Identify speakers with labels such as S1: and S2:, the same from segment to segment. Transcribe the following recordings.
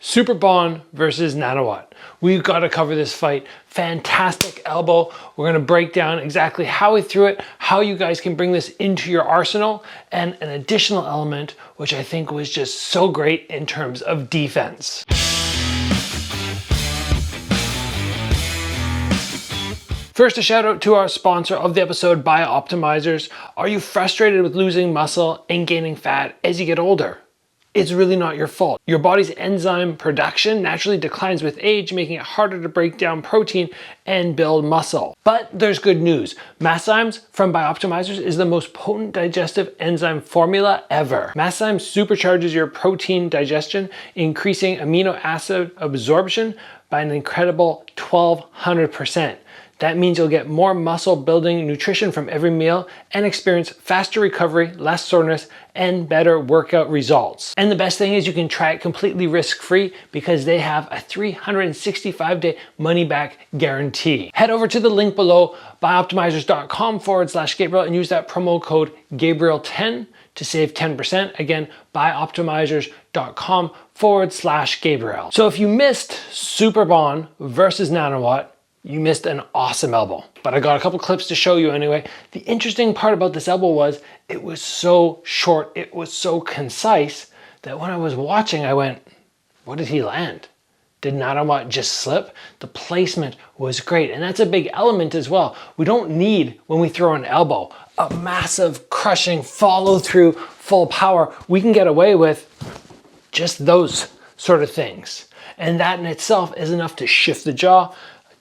S1: Superbon versus Nanowatt. We've got to cover this fight. Fantastic elbow. We're going to break down exactly how he threw it, how you guys can bring this into your arsenal, and an additional element which I think was just so great in terms of defense. First, a shout out to our sponsor of the episode, Biooptimizers. Are you frustrated with losing muscle and gaining fat as you get older? It's really not your fault. Your body's enzyme production naturally declines with age, making it harder to break down protein and build muscle. But there's good news. Masszymes from Biooptimizers is the most potent digestive enzyme formula ever. Masszymes supercharges your protein digestion, increasing amino acid absorption by an incredible 1200%. That means you'll get more muscle building nutrition from every meal and experience faster recovery, less soreness, and better workout results. And the best thing is you can try it completely risk-free because they have a 365-day money-back guarantee. Head over to the link below, biooptimizers.com/Gabriel, and use that promo code Gabriel10 to save 10%. Again, biooptimizers.com/Gabriel. So if you missed Superbon versus Nanowatt, you missed an awesome elbow, but I got a couple clips to show you anyway. The interesting part about this elbow was it was so short, it was so concise that when I was watching, I went, what did he land? Did Nanowatt just slip? The placement was great, and that's a big element as well. We don't need, when we throw an elbow, a massive crushing follow through, full power. We can get away with just those sort of things. And that in itself is enough to shift the jaw,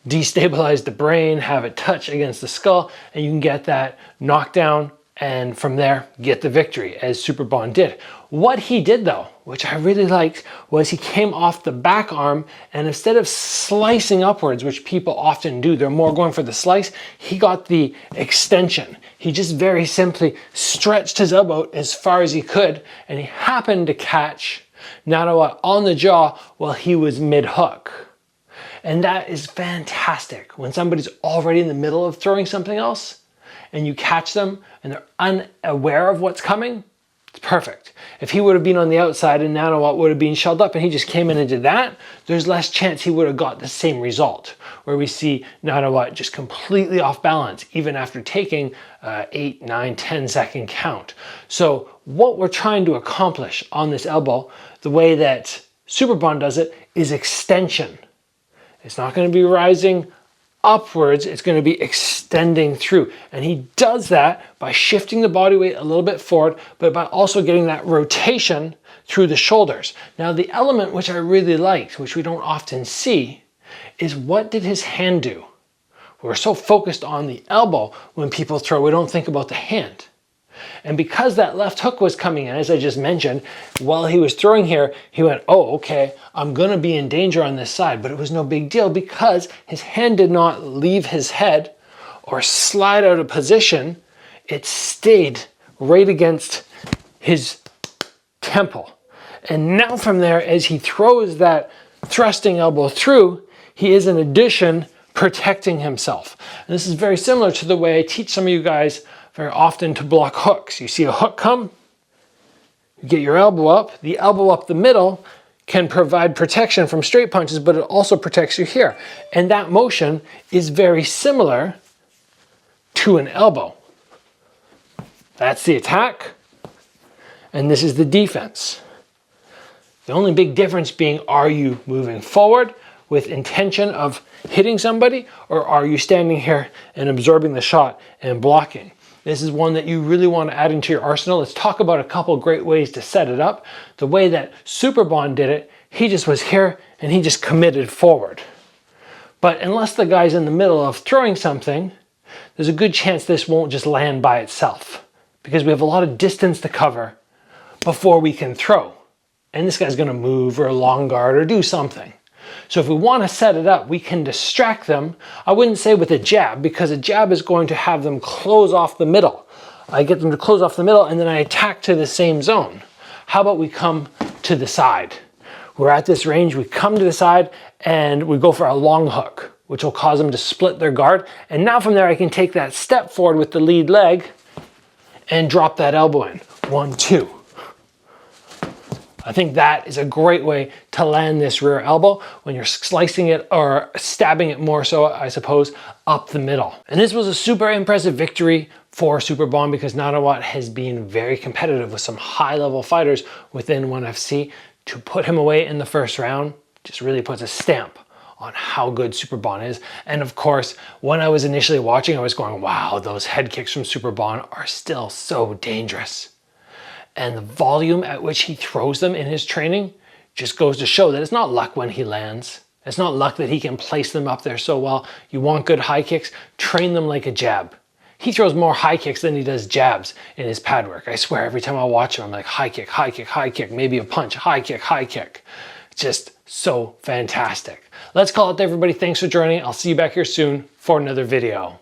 S1: destabilize the brain, have it touch against the skull, and you can get that knockdown, and from there get the victory, as Superbon did. What he did though, which I really liked, was he came off the back arm, and instead of slicing upwards, which people often do, they're more going for the slice, he got the extension. He just very simply stretched his elbow as far as he could, and he happened to catch Nanowatt on the jaw while he was mid-hook. And that is fantastic. When somebody's already in the middle of throwing something else and you catch them and they're unaware of what's coming, it's perfect. If he would have been on the outside and Nanowatt would have been shelled up and he just came in and did that, there's less chance he would have got the same result, where we see Nanowatt just completely off balance, even after taking 8, 9, 10 second count. So what we're trying to accomplish on this elbow, the way that Superbon does it, is extension. It's not going to be rising upwards, it's going to be extending through. And he does that by shifting the body weight a little bit forward, but by also getting that rotation through the shoulders. Now, the element which I really liked, which we don't often see, is what did his hand do? We're so focused on the elbow when people throw, we don't think about the hand. And because that left hook was coming in, as I just mentioned, while he was throwing here, he went, oh, okay, I'm going to be in danger on this side. But it was no big deal because his hand did not leave his head or slide out of position. It stayed right against his temple. And now from there, as he throws that thrusting elbow through, he is in addition protecting himself. And this is very similar to the way I teach some of you guys very often to block hooks. You see a hook come, you get your elbow up. The elbow up the middle can provide protection from straight punches, but it also protects you here. And that motion is very similar to an elbow. That's the attack, and this is the defense. The only big difference being, are you moving forward with intention of hitting somebody, or are you standing here and absorbing the shot and blocking? This is one that you really want to add into your arsenal. Let's talk about a couple great ways to set it up. The way that Superbon did it, he just was here and he just committed forward. But unless the guy's in the middle of throwing something, there's a good chance this won't just land by itself, because we have a lot of distance to cover before we can throw. And this guy's going to move or long guard or do something. So if we want to set it up, we can distract them. I wouldn't say with a jab, because a jab is going to have them close off the middle. I get them to close off the middle and then I attack to the same zone. How about we come to the side? We're at this range, we come to the side and we go for a long hook, which will cause them to split their guard. And now from there I can take that step forward with the lead leg and drop that elbow in. 1, 2. I think that is a great way to land this rear elbow when you're slicing it or stabbing it more so, I suppose, up the middle. And this was a super impressive victory for Superbon because Narawat has been very competitive with some high-level fighters within ONE FC. To put him away in the first round just really puts a stamp on how good Superbon is. And of course, when I was initially watching, I was going, wow, those head kicks from Superbon are still so dangerous. And the volume at which he throws them in his training just goes to show that it's not luck when he lands. It's not luck that he can place them up there so well. You want good high kicks, train them like a jab. He throws more high kicks than he does jabs in his pad work. I swear every time I watch him, I'm like, high kick, high kick, high kick, maybe a punch, high kick, high kick. It's just so fantastic. Let's call it there, everybody. Thanks for joining. I'll see you back here soon for another video.